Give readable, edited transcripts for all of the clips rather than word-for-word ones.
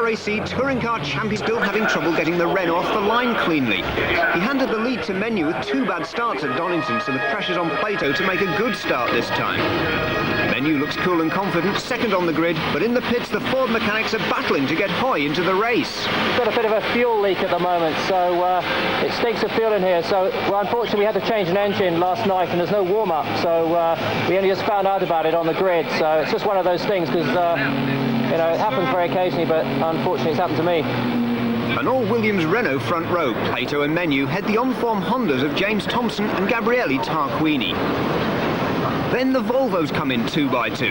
RAC Touring Car Champion still having trouble getting the Renault off the line cleanly. He handed the lead to Menu with 2 bad starts at Donington, so the pressure's on Plato to make a good start this time. Menu looks cool and confident, second on the grid, but in the pits the Ford mechanics are battling to get Hoy into the race. We've got a bit of a fuel leak at the moment, so it stinks of fuel in here. So unfortunately we had to change an engine last night and there's no warm-up, so we only just found out about it on the grid. So it's just one of those things, because you know, it happens very occasionally, but unfortunately it's happened to me. An all-Williams Renault front row, Plato and Menu head the on-form Hondas of James Thompson and Gabriele Tarquini. Then the Volvos come in 2 by 2,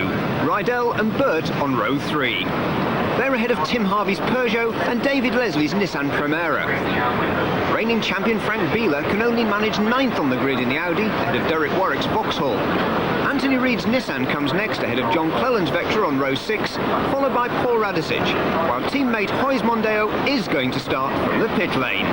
Rydell and Burt on row 3. They're ahead of Tim Harvey's Peugeot and David Leslie's Nissan Primera. Reigning champion Frank Bieler can only manage 9th on the grid in the Audi, ahead of Derek Warwick's Vauxhall. Anthony Reid's Nissan comes next, ahead of John Cleland's Vectra on row 6, followed by Paul Radicic, while teammate Hoy's Mondeo is going to start from the pit lane.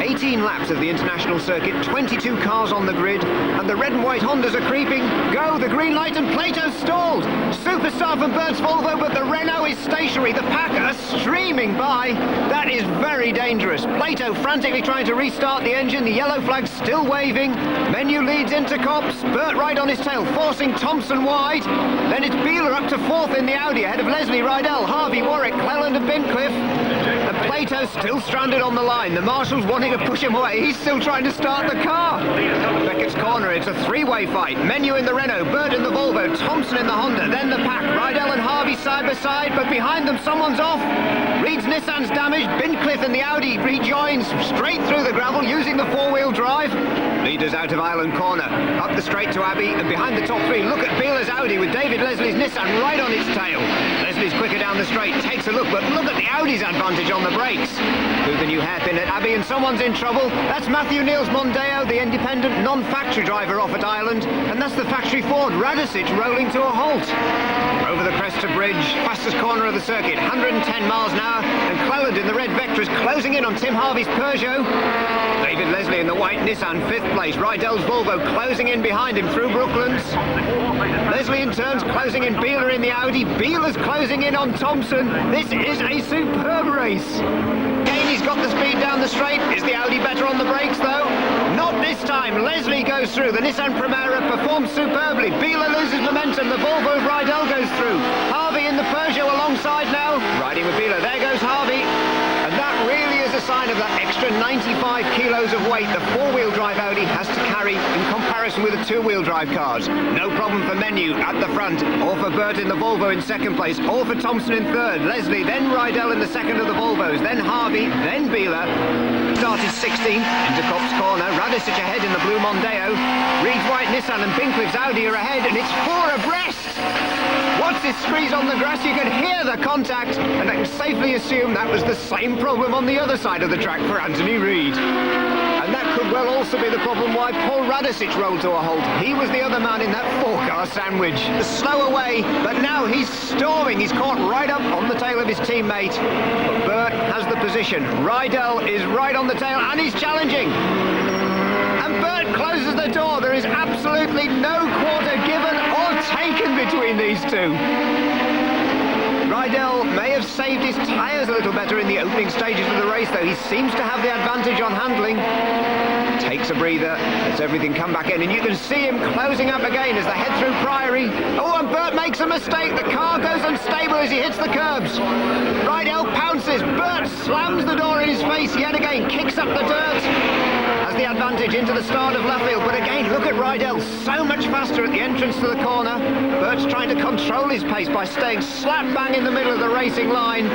18 laps of the international circuit, 22 cars on the grid, and the red and white Hondas are creeping. Go, the green light, and Plato's stalled. Superstar from Burt's Volvo, but the Renault is stationary. The pack are streaming by. That is very dangerous. Plato frantically trying to restart the engine. The yellow flag's still waving. Menu leads into Copse. Burt right on his tail, forcing Thompson wide. Then it's Bieler up to 4th in the Audi, ahead of Leslie, Rydell, Harvey, Warwick, Cleland and Bincliffe. And Plato still stranded on the line. The marshals wanting to push him away. He's still trying to start the car. Beckett's corner, it's a 3-way fight. Menu in the Renault, Burt in the Volvo, Thompson in the Honda, then the pack. Rydell and Harvey side by side, but behind them someone's off. Reid's Nissan's damaged. Bincliffe in the Audi rejoins straight through the gravel using the 4-wheel drive. Leaders out of Island Corner, up the straight to Abbey, and behind the top 3, look at Bieler's Audi with David Leslie's Nissan right on its tail. Leslie's quicker down the straight, takes a look, but look at the Audi's advantage on the brakes. Through the new hairpin at Abbey, and someone's in trouble. That's Matthew Neal's Mondeo, the independent non-factory driver off at Island, and that's the factory Ford, Radicic, rolling to a halt. Over the Cresta Bridge, fastest corner of the circuit, 110 miles an hour, and Cleland in the red Vectra is closing in on Tim Harvey's Peugeot. David Leslie in the white Nissan, 5th place. Rydell's Volvo closing in behind him through Brooklands. Leslie in turns, closing in Bieler in the Audi. Bieler's closing in on Thompson. This is a superb race. He's got the speed down the straight. Is the Audi better on the brakes, though? Not this time. Leslie goes through. The Nissan Primera performs superbly. Bieler loses momentum. The Volvo of Rydell goes through. Harvey in the Peugeot alongside now. Riding with Bieler. There goes Harvey. And that really is a sign of that extra 95 kilos of weight the 4-wheel drive Audi has to carry in comparison with the 2-wheel drive cars. No problem for Menu at the front, or for Burt in the Volvo in 2nd place, or for Thompson in 3rd. Leslie, then Rydell in the 2nd of the Volvos, then Harvey, then Bieler. Started 16th into Copse Corner. Radicic ahead in the blue Mondeo. Reid's white Nissan and Bincliffe's Audi are ahead, and it's 4 abreast. Once this squeeze on the grass, you can hear the contact, and I can safely assume that was the same problem on the other side of the track for Anthony Reid. And that could well also be the problem why Paul Radicic rolled to a halt. He was the other man in that 4-car sandwich. The slow away, but now he's storming. He's caught right up on the tail of his teammate. But Burt has the position. Rydell is right on the tail, and he's challenging. And Burt closes the door. There is absolutely no quarter given or taken between these two. Rydell may have saved his tyres a little better in the opening stages of the race, though he seems to have the advantage on handling. Takes a breather, lets everything come back in, and you can see him closing up again as they head through Priory. Oh, and Burt makes a mistake. The car goes unstable as he hits the curbs. Rydell pounces. Burt slams the door in his face yet again, kicks up the dirt. Has the advantage into the start of Luffield, but again, look at Rydell, so much faster at the entrance to the corner. Burt's trying to control his pace by staying slap bang in the middle of the racing line.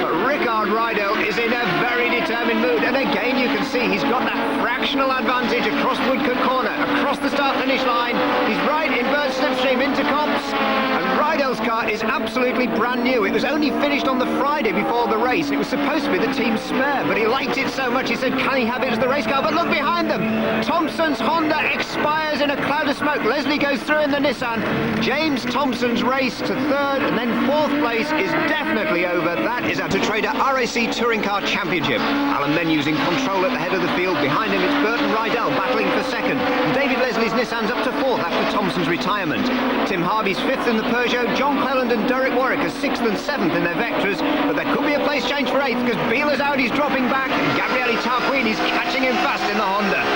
But Rickard Rydell is in a very determined mood, and again you can see he's got that fractional advantage across Woodcote Corner, across the start-finish line. He's right in Burt's slipstream into Copse, and Rydell's car is absolutely brand new. It was only finished on the Friday before the race. It was supposed to be the team's spare, but he liked it so much he said, can he have it as the race car? But look behind them. Thompson's Honda expires in a cloud of smoke. Leslie goes through in the Nissan. James Thompson's race to 3rd and then 4th place is definitely over. That is at a Trader RAC Touring Car Championship. Alan Menu's in control at the head of the field. Behind him it's Burt and Rydell battling for 2nd. David Leslie's Nissans up to fourth after Thompson's retirement. Tim Harvey's fifth in the Peugeot, John Cleland and Derek Warwick are sixth and seventh in their Vectras, but there could be a place change for eighth because Biela's Audi's dropping back and Gabriele Tarquini's catching him fast in the Honda.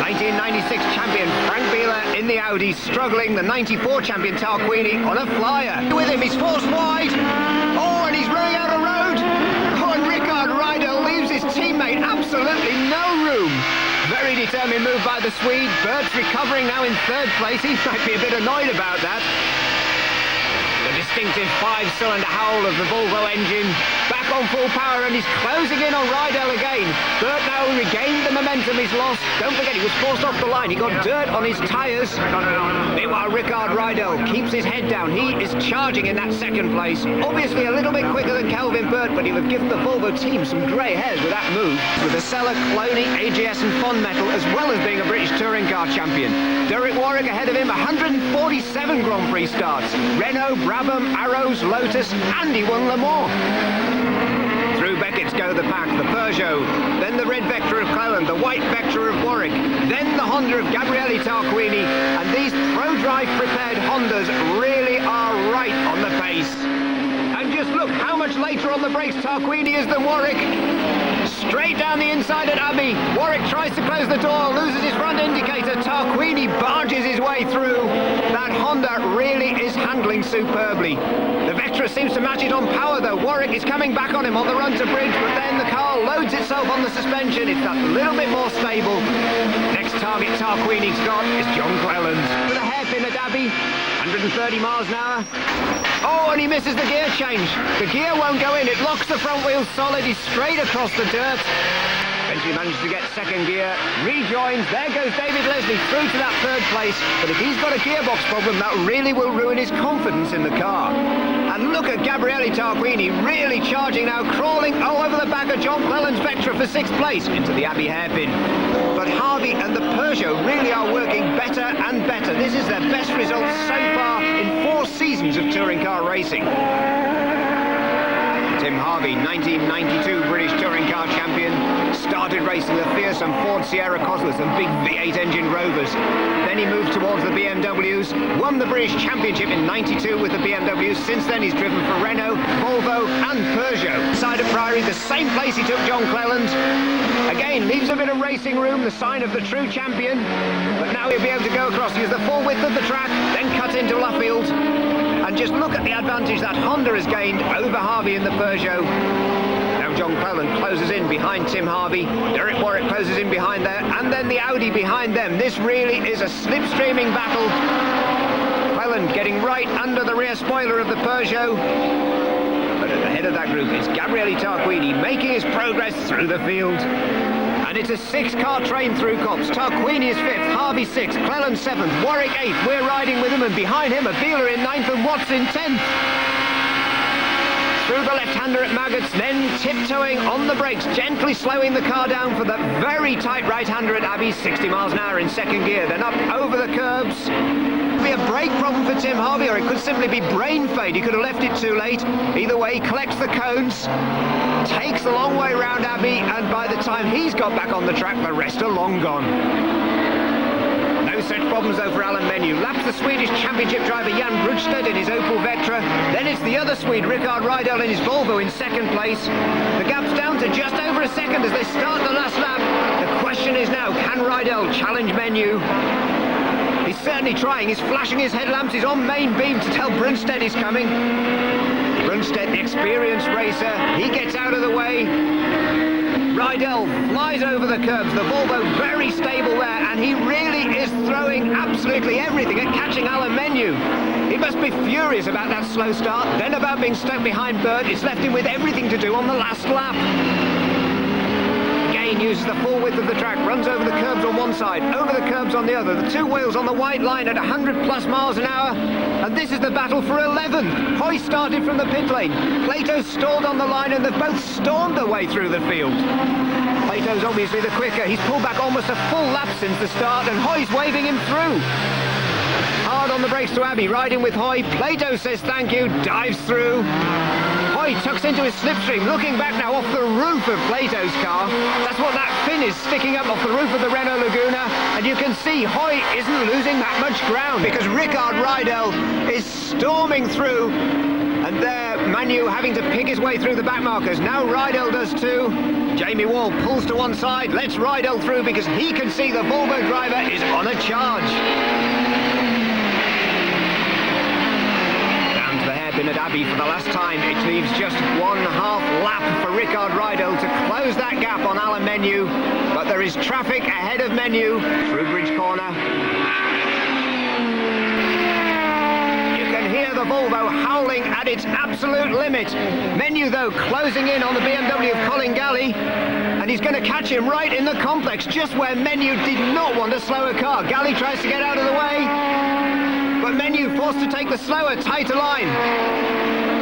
1996 champion Frank Biela in the Audi, struggling. The 94 champion Tarquini on a flyer. With him, he's forced wide. Oh, and he's running out of road. Oh, and Rickard Rydell leaves his teammate absolutely no room. Very determined move by the Swede. Bert's recovering now in third place. He might be a bit annoyed about that. The distinctive five-cylinder howl of the Volvo engine. Back on full power, and he's closing in on Rydell again. Bert now regained the momentum he's lost. Don't forget, he was forced off the line. He got dirt on his tyres. Meanwhile, Rickard Rydell keeps his head down. He is charging in that second place. Obviously a little bit quicker than Kelvin Bert, but he would give the Volvo team some grey hairs with that move. With a Sella, Cloney, AGS and Fondmetal, as well as being a British touring car champion. Derek Warwick ahead of him, 147 Grand Prix starts. Renault, Brabham, Arrows, Lotus, and he won Le Mans. Through Beckett's go the pack, the Peugeot, then the red Vectra of Cleland, the white Vectra of Warwick, then the Honda of Gabriele Tarquini, and these ProDrive prepared Hondas really are right on the pace. And just look how much later on the brakes Tarquini is than Warwick. Straight down the inside at Abbey. Warwick tries to close the door, loses his front indicator. Tarquini barges his way through. That Honda really is handling superbly. The Vectra seems to match it on power though. Warwick is coming back on him on the run to bridge, but then the car loads itself on the suspension. It's that little bit more stable. Next target Tarquini's got is John Cleland. With a hairpin at Abbey, 130 miles an hour. Oh, and he misses the gear change. The gear won't go in. It locks the front wheel solid. He's straight across the dirt. Eventually manages to get second gear. Rejoins. There goes David Leslie through to that third place. But if he's got a gearbox problem, that really will ruin his confidence in the car. And look at Gabriele Tarquini really charging now, crawling over the back of John Cleland's Vectra for sixth place into the Abbey hairpin. But Harvey and the Peugeot really are working better and better. This is their best result so far in 4 seasons of touring car racing. Tim Harvey, 1992 British touring car champion, started racing the fearsome Ford Sierra Cosworths and big V8 engine Rovers. Then he moved towards the BMWs, won the British Championship in 92 with the BMWs. Since then he's driven for Renault, Volvo and Peugeot. Side of Priory, the same place he took John Cleland. Again, leaves a bit of racing room, the sign of the true champion. But now he'll be able to go across, use the full width of the track, then cut into Luffield. And just look at the advantage that Honda has gained over Harvey in the Peugeot. Now John Cleland closes in behind Tim Harvey. Derek Warwick closes in behind there. And then the Audi behind them. This really is a slipstreaming battle. Cleland getting right under the rear spoiler of the Peugeot. But at the head of that group is Gabriele Tarquini making his progress through the field. And it's a 6-car train through Copse. Tarquini is 5th, Harvey 6th, Cleland 7th, Warwick 8th. We're riding with him, and behind him, Biela in 9th and Watts in 10th. Through the left-hander at Maggots, then tiptoeing on the brakes, gently slowing the car down for the very tight right-hander at Abbey, 60 miles an hour in second gear, then up over the curbs. Be a brake problem for Tim Harvey, or it could simply be brain fade. He could have left it too late. Either way, he collects the cones, takes the long way round Abbey, and by the time he's got back on the track, the rest are long gone. No such problems though for Alan Menu. Laps the Swedish Championship driver Jan Brugstedt in his Opel Vectra. Then it's the other Swede, Rickard Rydell, in his Volvo in second place. The gap's down to just over a second as they start the last lap. The question is now, can Rydell challenge Menu? He's certainly trying. He's flashing his headlamps. He's on main beam to tell Brunstedt he's coming. Brunstedt, the experienced racer, he gets out of the way. Rydell flies over the curbs. The Volvo very stable there, and he really is throwing absolutely everything at catching Alan Menu. He must be furious about that slow start, then about being stuck behind Bert. It's left him with everything to do on the last lap. Again, uses the full width of the track, runs over the curbs on one side, over the curbs on the other. The 2 wheels on the white line at 100 plus miles an hour. And this is the battle for 11th. Hoy started from the pit lane. Plato stalled on the line, and they've both stormed their way through the field. Plato's obviously the quicker. He's pulled back almost a full lap since the start, and Hoy's waving him through. Hard on the brakes to Abbey, riding with Hoy. Plato says thank you, dives through. Hoy tucks into his slipstream, looking back now off the roof of Plato's car. That's what that fin is sticking up off the roof of the Renault Laguna. And you can see Hoy isn't losing that much ground because Rickard Rydell is storming through. And there, Manu having to pick his way through the back markers. Now Rydell does too. Jamie Wall pulls to one side, lets Rydell through because he can see the Volvo driver is on a charge. Down to the hairpin at Abbey for the last time. It leaves just 1/2 lap for Rickard Rydell to close that gap on Alain Menu. But there is traffic ahead of Menu through Bridge Corner. Hear the Volvo howling at its absolute limit. Menu, though, closing in on the BMW of Colin Galley. And he's going to catch him right in the complex, just where Menu did not want a slower car. Galley tries to get out of the way. But Menu forced to take the slower, tighter line.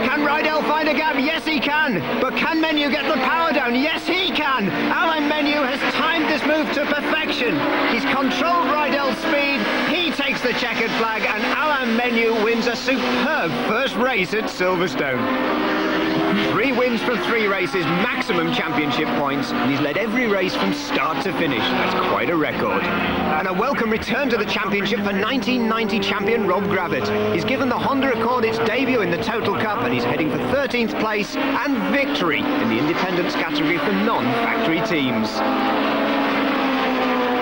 Can Rydell find a gap? Yes, he can. But can Menu get the power down? Yes, he can. Alain Menu has timed this move to perfection. He's controlled Rydell's speed. He takes the checkered flag, and Alain Menu wins a superb first race at Silverstone. 3 wins from 3 races, maximum championship points, and he's led every race from start to finish. That's quite a record. And a welcome return to the championship for 1990 champion Rob Gravett. He's given the Honda Accord its debut in the Total Cup, and he's heading for 13th place and victory in the independence category for non-factory teams.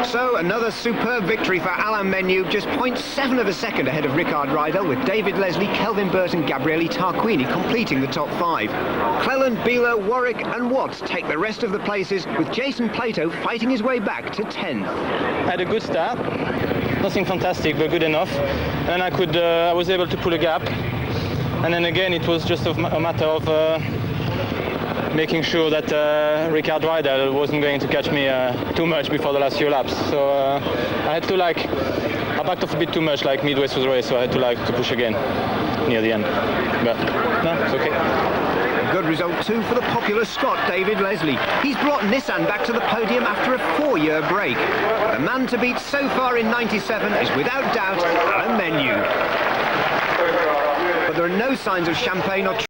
So another superb victory for Alain Menu, just 0.7 of a second ahead of Rickard Rydell, with David Leslie, Kelvin Burt and Gabriele Tarquini completing the top 5. Cleland, Beeler, Warwick and Watts take the rest of the places, with Jason Plato fighting his way back to 10th. I had a good start, nothing fantastic but good enough, and I was able to pull a gap, and then again it was just a matter of making sure that Rickard Rydell wasn't going to catch me too much before the last few laps. So I had to I backed off a bit too much midway through the race, so I had to push again near the end. But no, it's okay. Good result too for the popular Scot David Leslie. He's brought Nissan back to the podium after a 4-year break. The man to beat so far in 97 is without doubt Alain Menu. But there are no signs of champagne or